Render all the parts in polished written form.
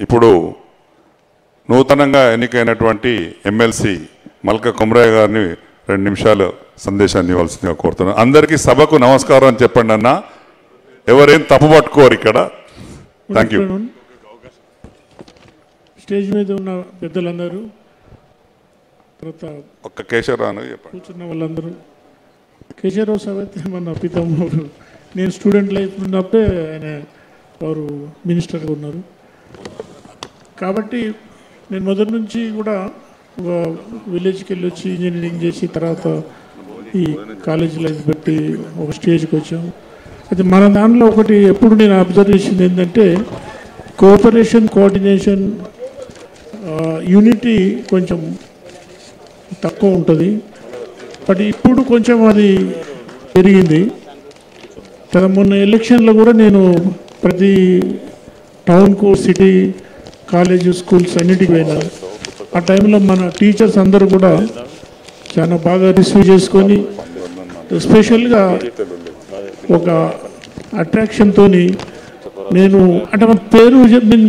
ఇప్పుడు నూతనంగా ఎన్నికైనటువంటి ఎమ్మెల్సీ మల్క కుమరయ్య గారిని 2 నిమిషాలు సందేశాన్ని ఇవ్వాల్సిందిగా కోరుతున్నాను. అందరికీ సభకు నమస్కారం అని చెప్పండి అన్న. ఎవరేం తప్పు పట్టుకోరు ఇక్కడ. Thank you. స్టేజ్ మీద ఉన్న పెద్దలందరూ, తర్వాత ఒక్క కేశవరావు చెప్పండి. కూర్చున్న వాళ్ళందరూ, కేశవరావు సార్ అయితే మన పితామహుడు. నేను స్టూడెంట్ లైఫ్ ఉన్నప్పుడే ఆయన వారు మినిస్టర్గా ఉన్నారు. కాబట్టి నేను మొదటి నుంచి కూడా విలేజ్కి వెళ్ళి వచ్చి ఇంజనీరింగ్ చేసి తర్వాత ఈ కాలేజ్ లైఫ్ బట్టి ఒక స్టేజ్కి వచ్చాము. అయితే మన దానిలో ఒకటి ఎప్పుడు నేను అబ్జర్వ్ చేసింది ఏంటంటే కోఆపరేషన్, కోఆర్డినేషన్, యూనిటీ కొంచెం తక్కువ ఉంటుంది. బట్ ఇప్పుడు కొంచెం అది పెరిగింది కదా. మొన్న ఎలక్షన్లో కూడా నేను ప్రతి టౌన్కు, సిటీ, కాలేజ్, స్కూల్స్ అన్నిటికీ పోయినా. ఆ టైంలో మన టీచర్స్ అందరూ కూడా చాలా బాగా రిసీవ్ చేసుకొని ఎస్పెషల్గా ఒక అట్రాక్షన్తో నేను అంటే మన పేరు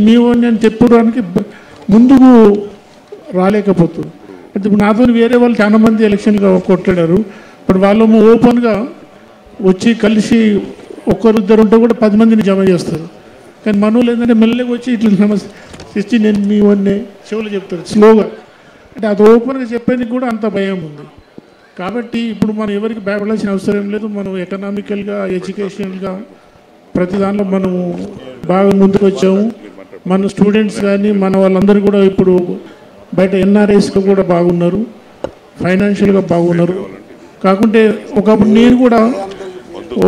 మీ అని చెప్పడానికి ముందుకు రాలేకపోతుంది. అంటే ఇప్పుడు నాతో వేరే వాళ్ళు చాలామంది ఎలక్షన్గా కొట్లాడారు. ఇప్పుడు వాళ్ళు ఓపెన్గా వచ్చి కలిసి ఒక్కరిద్దరు ఉంటే కూడా 10 మందిని జమ చేస్తారు. కానీ మనోళ్ళు ఏంటంటే మెల్లగా వచ్చి ఇట్లా నమస్తే నేను మీ వన్నే చెవులు చెప్తారు స్లోగా. అంటే అది ఓపెన్గా చెప్పేందుకు కూడా అంత భయం ఉంది. కాబట్టి ఇప్పుడు మనం ఎవరికి భయపడాల్సిన అవసరం లేదు. మనం ఎకనామికల్గా, ఎడ్యుకేషనల్గా ప్రతి దాంట్లో మనము బాగా ముందుకు వచ్చాము. మన స్టూడెంట్స్ కానీ మన వాళ్ళందరూ కూడా ఇప్పుడు బయట ఎన్ఆర్ఐస్గా కూడా బాగున్నారు, ఫైనాన్షియల్గా బాగున్నారు. కాకుంటే ఒకప్పుడు నేను కూడా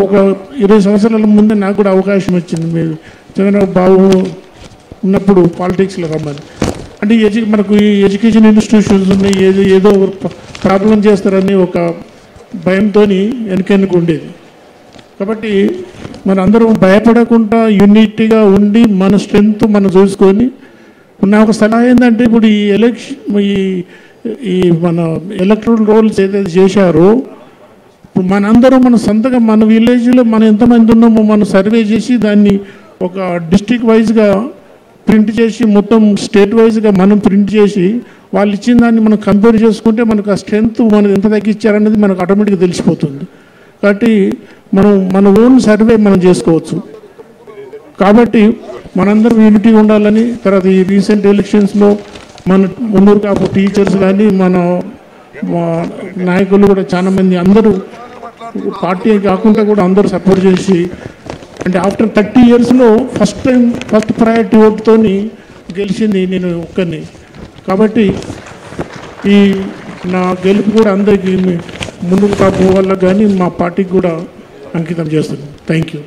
ఒక 20 సంవత్సరాల ముందే నాకు కూడా అవకాశం వచ్చింది. మీరు చంద్రబాబు బాబు ఉన్నప్పుడు పాలిటిక్స్లో రమ్మని. అంటే మనకు ఈ ఎడ్యుకేషన్ ఇన్స్టిట్యూషన్స్ ఉన్నాయి, ఏదో ప్రాబ్లం చేస్తారని ఒక భయంతో వెనకెన్నుకు ఉండేది. కాబట్టి మనందరం భయపడకుండా యూనిటీగా ఉండి మన స్ట్రెంగ్త్ మనం చూసుకొని నా ఒక సలహా ఏంటంటే ఇప్పుడు ఈ ఈ మన ఎలక్ట్రల్ రోల్స్ ఏదైతే చేశారో ఇప్పుడు మనందరం మన సొంతగా మన విలేజ్లో మనం ఎంతమంది ఉన్నామో మనం సర్వే చేసి దాన్ని ఒక డిస్ట్రిక్ట్ వైజ్గా ప్రింట్ చేసి మొత్తం స్టేట్ వైజ్గా మనం ప్రింట్ చేసి వాళ్ళు ఇచ్చిన దాన్ని మనం కంపేర్ చేసుకుంటే మనకు ఆ స్ట్రెంగ్త్ మనం ఎంత తగ్గించారనేది మనకు ఆటోమేటిక్గా తెలిసిపోతుంది. కాబట్టి మనం మన ఓన్ సర్వే మనం చేసుకోవచ్చు. కాబట్టి మనందరం యూనిటీ ఉండాలని. తర్వాత ఈ రీసెంట్ ఎలక్షన్స్లో మన మున్నూరు కాపు టీచర్స్ కానీ మన నాయకులు కూడా చాలామంది అందరూ పార్టీ కాకుండా కూడా అందరూ సపోర్ట్ చేసి అంటే ఆఫ్టర్ 30 yearsలో ఫస్ట్ ప్రయారిటీ ఓటుతో గెలిచింది నేను ఒక్కరిని. కాబట్టి ఈ నా గెలుపు కూడా అందరికీ ముందుకు కాపు వాళ్ళకి కానీ మా పార్టీకి కూడా అంకితం చేస్తుంది. Thank you.